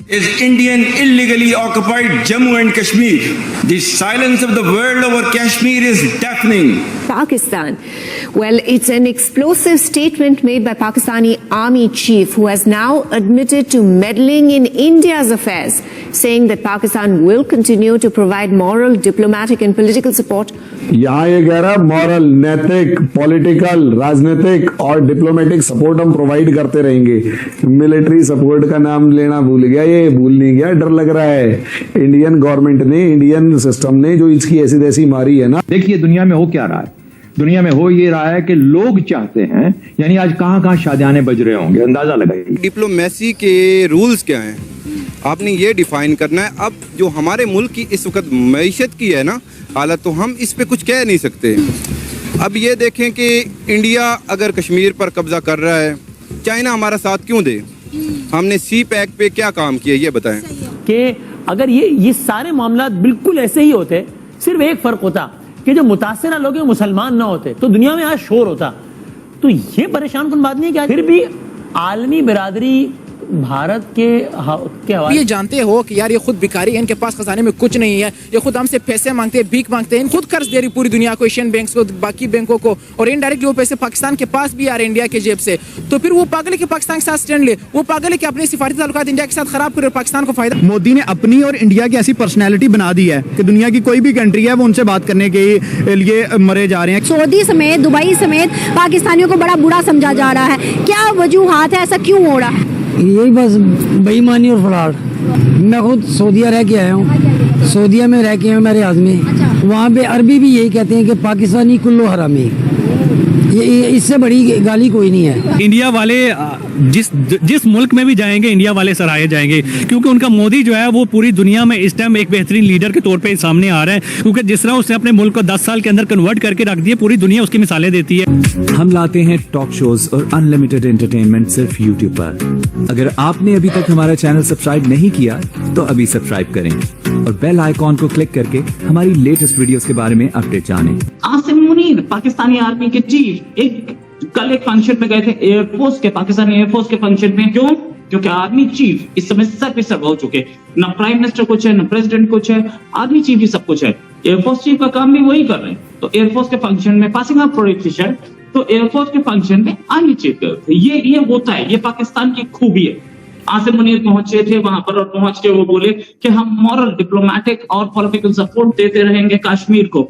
is Indian illegally occupied Jammu and Kashmir. The silence of the world over Kashmir is deafening. Pakistan. Well, it's an explosive statement made by Pakistani army chief who has now admitted to meddling in India's affairs, saying that Pakistan will continue to provide moral, diplomatic and political support. यहाँ ये कह रहा है moral, नैतिक, political, राजनीतिक और diplomatic support हम provide करते रहेंगे। मिलिट्री सपोर्ट का नाम लेना भूल गया, ये भूल नहीं गया, डर लग रहा है इंडियन गवर्नमेंट ने, इंडियन सिस्टम ने जो इसकी ऐसी तैसी मारी है ना। देखिए दुनिया में हो क्या रहा है, दुनिया में हो ये रहा है कि लोग चाहते हैं, यानी आज कहां कहां शादियाने बज रहे होंगे, अंदाजा लगाइए। डिप्लोमेसी के रूल्स क्या हैं, आपने ये डिफाइन करना है। अब जो हमारे मुल्क की इस वक्त मईशत की है ना हालत, तो हम इस पे कुछ कह नहीं सकते। अब ये देखें कि इंडिया अगर कश्मीर पर कब्जा कर रहा है, चाइना हमारा साथ क्यों दे? हमने सी पैक पे क्या काम किया ये बताएं। कि अगर ये सारे मामला बिल्कुल ऐसे ही होते, सिर्फ एक फर्क होता कि जो मुतासिर लोग मुसलमान ना होते तो दुनिया में आज शोर होता। तो ये परेशान कुन बात नहीं है कि फिर भी आलमी बिरादरी भारत के हवाले। ये जानते हो कि यार ये खुद भिखारी है, इनके पास खजाने में कुछ नहीं है, ये खुद हमसे पैसे मांगते हैं, भीख मांगते हैं, खुद कर्ज दे रही पूरी दुनिया को, एशियन बैंक्स को, बाकी बैंकों को, और इनडायरेक्ट वो पैसे पाकिस्तान के पास भी आ रहे हैं इंडिया के जेब से। तो फिर वो पागल है कि पाकिस्तान के साथ स्टैंड ले, वो पागल है कि अपने सिफारती ताल्लुकात इंडिया के साथ खराब करे, पाकिस्तान को फायदा। मोदी ने अपनी और इंडिया की ऐसी पर्सनैलिटी बना दी है कि दुनिया की कोई भी कंट्री है वो उनसे बात करने के लिए मरे जा रहे हैं। सऊदी समेत, दुबई समेत पाकिस्तानियों को बड़ा बुरा समझा जा रहा है। क्या वजूहात है, ऐसा क्यों हो रहा है? यही बस बेईमानी और फ्रॉड। मैं खुद सऊदीया रह के आया हूँ, सऊदीया में रह के आया मेरे आदमी, वहाँ पे अरबी भी यही कहते हैं कि पाकिस्तानी कुल्लो हरामी। ये इससे बड़ी गाली कोई नहीं है। इंडिया वाले जिस मुल्क में भी जाएंगे, इंडिया वाले सराहे जाएंगे, क्योंकि उनका मोदी जो है वो पूरी दुनिया में इस टाइम एक बेहतरीन लीडर के तौर पे सामने आ रहा है, क्योंकि जिस तरह उसने अपने मुल्क को 10 साल के अंदर कन्वर्ट करके रख दिया, पूरी दुनिया उसकी मिसालें देती है। हम लाते हैं टॉक शोज और अनलिमिटेड एंटरटेनमेंट सिर्फ यूट्यूब पर। अगर आपने अभी तक हमारा चैनल सब्सक्राइब नहीं किया तो अभी सब्सक्राइब करें और बेल आइकॉन को क्लिक करके हमारी लेटेस्ट वीडियोस के बारे में अपडेट जानें। आसिम मुनीर पाकिस्तानी आर्मी के चीफ कल एक फंक्शन में गए थे, एयरफोर्स के, पाकिस्तानी एयरफोर्स के फंक्शन में। क्यों? क्योंकि आर्मी चीफ इस समय सब पे सब हो चुके, ना प्राइम मिनिस्टर कुछ है, ना प्रेसिडेंट कुछ है, आर्मी चीफ ही सब कुछ है। एयरफोर्स चीफ का काम भी वही कर रहे हैं। तो एयरफोर्स के फंक्शन में पासिंग ऑफ प्रोटेक्शन, तो एयरफोर्स के फंक्शन में आर्मी चीफ करते। ये होता है, ये पाकिस्तान की खूबी है। आसिम मुनीर पहुंचे थे वहां पर और पहुंच के वो बोले कि हम मॉरल, डिप्लोमेटिक और पॉलिटिकल सपोर्ट देते रहेंगे कश्मीर को।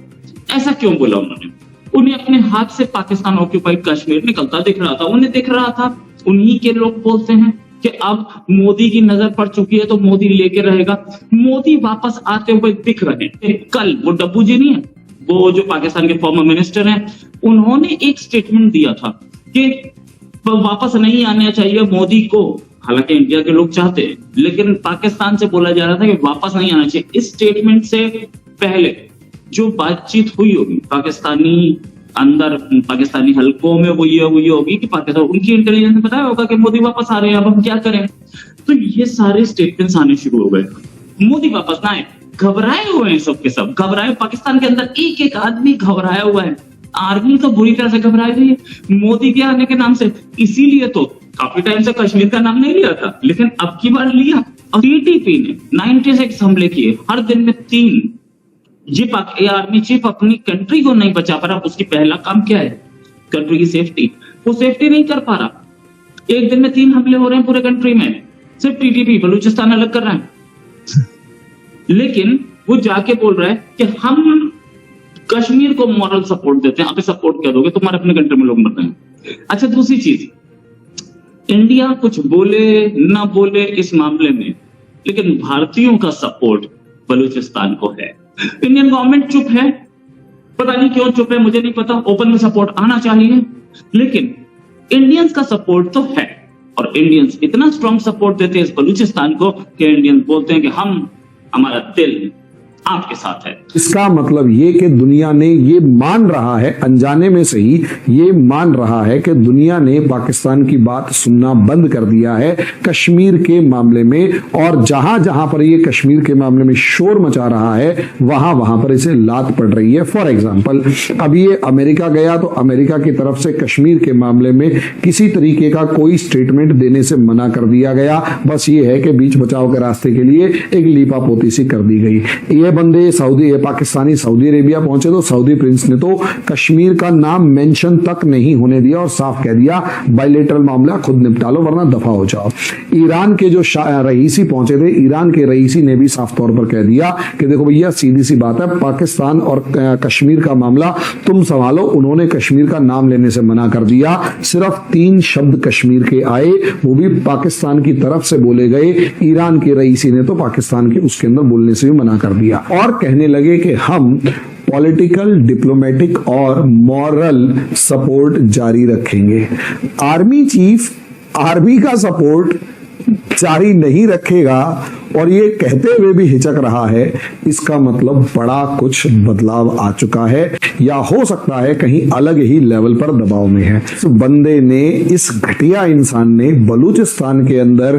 ऐसा क्यों बोला उन्होंने? उन्हें अपने हाथ से पाकिस्तान ऑक्यूपाइड कश्मीर निकलता दिख रहा था, उन्हें दिख रहा था। उन्हीं के लोग बोलते हैं कि अब मोदी की नजर पड़ चुकी है तो मोदी लेके रहेगा। मोदी वापस आते हुए दिख रहे हैं। कल वो डब्बू जी नहीं है, वो जो पाकिस्तान के फॉर्मर मिनिस्टर हैं, उन्होंने एक स्टेटमेंट दिया था कि वापस नहीं आना चाहिए मोदी को। हालांकि इंडिया के लोग चाहते हैं, लेकिन पाकिस्तान से बोला जा रहा था कि वापस नहीं आना चाहिए। इस स्टेटमेंट से पहले जो बातचीत हुई होगी पाकिस्तानी हलकों में, वो ये हुई होगी कि पाकिस्तान, उनकी इंटेलिजेंस ने बताया होगा कि मोदी वापस आ रहे हैं, अब हम क्या करें। तो ये सारे स्टेटमेंट्स आने शुरू हो गए। मोदी वापस ना आए, घबराए हुए हैं, सबके सब घबराए। पाकिस्तान के अंदर एक एक आदमी घबराया हुआ है, आर्मी तो बुरी तरह से घबराई हुई है मोदी के आने के नाम से। इसीलिए तो काफी टाइम से कश्मीर का नाम नहीं लिया था, लेकिन अब की बार लिया। टीटीपी ने 96 हमले किए, हर दिन में 3। ये आर्मी चीफ अपनी कंट्री को नहीं बचा पा रहा। उसकी पहला काम क्या है? कंट्री की सेफ्टी। वो सेफ्टी नहीं कर पा रहा। एक दिन में 3 हमले हो रहे हैं पूरे कंट्री में, सिर्फ टीटीपी बलूचिस्तान अलग कर रहा है। लेकिन वो जाके बोल रहा है कि हम कश्मीर को मॉरल सपोर्ट देते हैं। आप सपोर्ट क्या दोगे? तुम्हारे अपने कंट्री में लोग मर रहे हैं। अच्छा, दूसरी चीज, इंडिया कुछ बोले ना बोले इस मामले में, लेकिन भारतीयों का सपोर्ट बलूचिस्तान को है। इंडियन गवर्नमेंट चुप है, पता नहीं क्यों चुप है, मुझे नहीं पता। ओपन में सपोर्ट आना चाहिए, लेकिन इंडियंस का सपोर्ट तो है। और इंडियंस इतना स्ट्रॉन्ग सपोर्ट देते हैं इस बलूचिस्तान को कि इंडियंस बोलते हैं कि हमारा दिल आपके साथ है। इसका मतलब ये कि दुनिया ने ये मान रहा है, अनजाने में सही ये मान रहा है कि दुनिया ने पाकिस्तान की बात सुनना बंद कर दिया है कश्मीर के मामले में, और जहां जहां पर ये कश्मीर के मामले में शोर मचा रहा है वहां वहां पर इसे लात पड़ रही है। फॉर एग्जाम्पल, अभी ये अमेरिका गया तो अमेरिका की तरफ से कश्मीर के मामले में किसी तरीके का कोई स्टेटमेंट देने से मना कर दिया गया। बस ये है कि बीच बचाव के रास्ते के लिए एक लीपापोती सी कर दी गई। ये बंदे पाकिस्तानी सऊदी अरेबिया पहुंचे तो सऊदी प्रिंस ने तो कश्मीर का नाम मेंशन तक नहीं होने दिया और साफ कह दिया बायलेटरल मामला खुद निपटा लो वरना दफा हो जाओ। ईरान के जो रईसी पहुंचे थे, ईरान के रईसी ने भी साफ तौर पर कह दिया कि देखो भैया सीधी सी बात है, पाकिस्तान और कश्मीर का मामला तुम संभालो। उन्होंने कश्मीर का नाम लेने से मना कर दिया। सिर्फ 3 शब्द कश्मीर के आए, वो भी पाकिस्तान की तरफ से बोले गए। ईरान के रईसी ने तो पाकिस्तान के उसके अंदर बोलने से भी मना कर दिया और कहने लगे कि हम पॉलिटिकल, डिप्लोमेटिक और मॉरल सपोर्ट जारी रखेंगे। आर्मी चीफ आर्मी का सपोर्ट जारी नहीं रखेगा और ये कहते हुए भी हिचक रहा है, इसका मतलब बड़ा कुछ बदलाव आ चुका है या हो सकता है कहीं अलग ही लेवल पर दबाव में है। इस बंदे ने, इस घटिया इंसान ने बलूचिस्तान के अंदर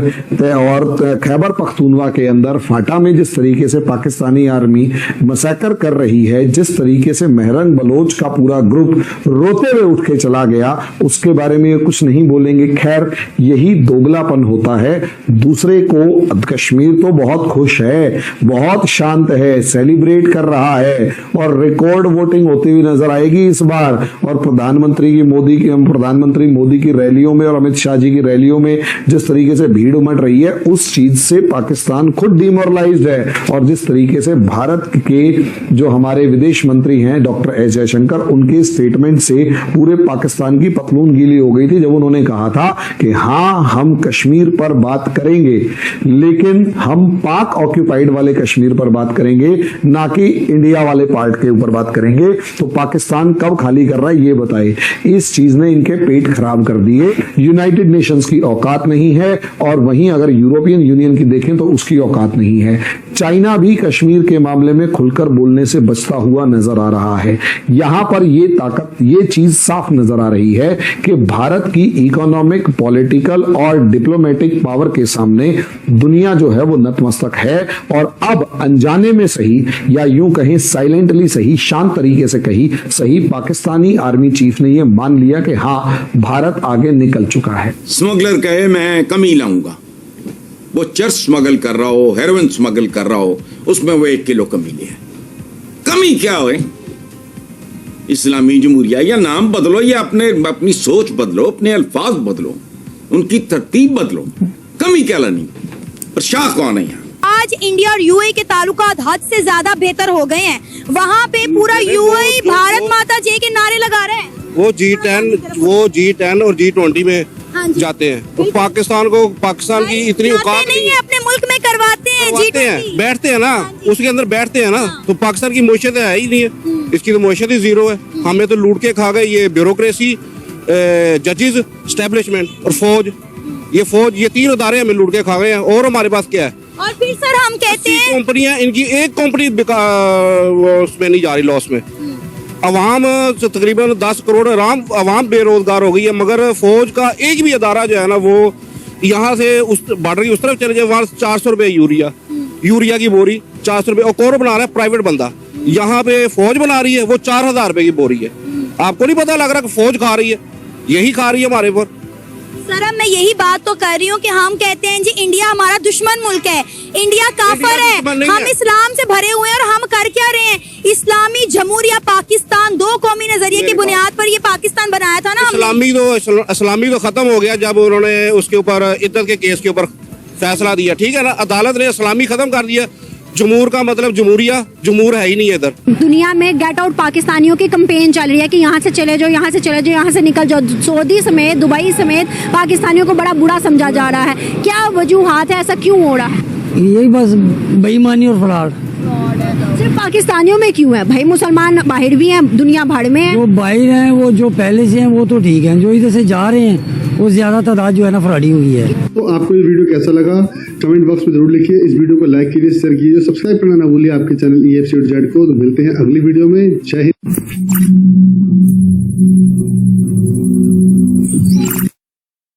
और खैबर पख्तूनवा के अंदर फाटा में जिस तरीके से पाकिस्तानी आर्मी मसैकर कर रही है, जिस तरीके से महरंग बलोच का पूरा ग्रुप रोते हुए उठ के चला गया, उसके बारे में कुछ नहीं बोलेंगे। खैर, यही दोगलापन होता है। दूसरे को कश्मीर तो बहुत खुश है, बहुत शांत है, सेलिब्रेट कर रहा है और रिकॉर्ड वोटिंग होती हुई नजर आएगी इस बार। और प्रधानमंत्री मोदी की रैलियों में और अमित शाह जी की रैलियों में जिस तरीके से भीड़ उमड़ रही है, उस चीज से पाकिस्तान खुद डिमोरलाइज्ड है। और जिस तरीके से भारत के जो हमारे विदेश मंत्री हैं डॉक्टर एस जयशंकर, उनके स्टेटमेंट से पूरे पाकिस्तान की पतलून गीली हो गई थी जब उन्होंने कहा था कि हाँ, हम कश्मीर पर बात करेंगे लेकिन हम पाक ऑक्यूपाइड वाले कश्मीर पर बात करेंगे, ना कि इंडिया वाले पार्ट के ऊपर बात करेंगे। तो पाकिस्तान कब खाली कर रहा है ये बताए। इस चीज ने इनके पेट खराब कर दिए। यूनाइटेड नेशंस की औकात नहीं है और वहीं अगर यूरोपियन यूनियन की देखें तो उसकी औकात नहीं है। चाइना भी कश्मीर के मामले में खुलकर बोलने से बचता हुआ नजर आ रहा है। यहां पर ये ताकत, ये चीज साफ नजर आ रही है कि भारत की इकोनॉमिक, पॉलिटिकल और डिप्लोमेटिक पावर के सामने दुनिया जो है वो नतमस्तक है। और अब अनजाने में सही या यूं कहें साइलेंटली सही, शांत तरीके से सही, पाकिस्तानी आर्मी चीफ ने ये मान लिया कि हाँ, भारत आगे निकल चुका है। स्मगलर कहे मैं कमी लाऊंगा, वो चर्च स्मगल कर रहा हो, हेरोइन स्मगल कर रहा हो, उसमें वो 1 किलो कमी ले। कमी क्या हो? इस्लामी जमहूरिया, या नाम बदलो या अपनी सोच बदलो, अपने अल्फाज बदलो, उनकी तरतीब बदलो। कमी क्या लानी? और शाह कौन है यहाँ? आज इंडिया और यूएई के ताल्लुकात हद से ज्यादा बेहतर हो गए हैं। वहाँ पे पूरा यूएई भारत माता जय के नारे लगा रहे हैं। वो G10 और G20 में जाते हैं तो पाकिस्तान की इतनी औकात नहीं है। अपने मुल्क में करवाते हैं, बैठते हैं ना, उसके अंदर बैठते हैं ना। तो पाकिस्तान की मईशत है ही नहीं है, इसकी तो मईशत ही जीरो है। हमें तो लूट के खा गए ये ब्यूरोक्रेसी, जजेस, एस्टेब्लिशमेंट और फौज। ये 3 अदारे हमें लूट के खा गए हैं। और हमारे पास क्या है? और फिर सर हम कहते हैं कंपनियां, इनकी एक कंपनी उसमें नहीं जा रही लॉस में। अवाम तकरीबन 10 करोड़ अवाम बेरोजगार हो गई है, मगर फौज का एक भी अदारा जो है ना, वो यहाँ से उस बॉर्डर की उस तरफ चले जाए, वहाँ 400 रुपए यूरिया की बोरी 400 रुपए। और कौन बना रहा है? प्राइवेट बंदा। यहाँ पे फौज बना रही है, वो 4000 रुपए की बोरी है। आपको नहीं पता लग रहा कि फौज खा रही है? यही खा रही है हमारे पर। सर अब मैं यही बात तो कर रही हूँ कि हम कहते हैं जी इंडिया हमारा दुश्मन मुल्क है, इंडिया काफर है, हम इस्लाम से भरे हुए हैं। और हम कर क्या रहे हैं? इस्लामी जमहूरिया पाकिस्तान, 2 कौमी नजरिए की बुनियाद पर ये पाकिस्तान बनाया था ना। इस्लामी तो खत्म हो गया जब उन्होंने उसके ऊपर इद्दत के केस के ऊपर फैसला दिया, ठीक है ना। अदालत ने इस्लामी खत्म कर दिया। जमहूर का मतलब जमहूर है ही नहीं इधर। दुनिया में गेट आउट पाकिस्तानियों की कैंपेन चल रही है कि यहाँ से चले जाओ, यहाँ से चले जाओ, यहाँ से निकल जाओ। सऊदी समेत, दुबई समेत पाकिस्तानियों को बड़ा बुरा समझा जा रहा है। क्या वजूहात है, ऐसा क्यों हो रहा है? यही बस बेईमानी और फ्रॉड। सिर्फ पाकिस्तानियों में क्यों है भाई? मुसलमान बाहर भी हैं, दुनिया भर में है। जो बाहर हैं, वो जो पहले से हैं वो तो ठीक है, जो इधर से जा रहे हैं वो ज़्यादा तादाद जो है ना फराडी हुई है। तो आपको ये वीडियो कैसा लगा कमेंट बॉक्स में जरूर लिखिए। इस वीडियो को लाइक कीजिए, शेयर कीजिए, सब्सक्राइब करना ना भूलिए आपके चैनल EFC को। तो मिलते हैं अगली वीडियो में। जय हिंद।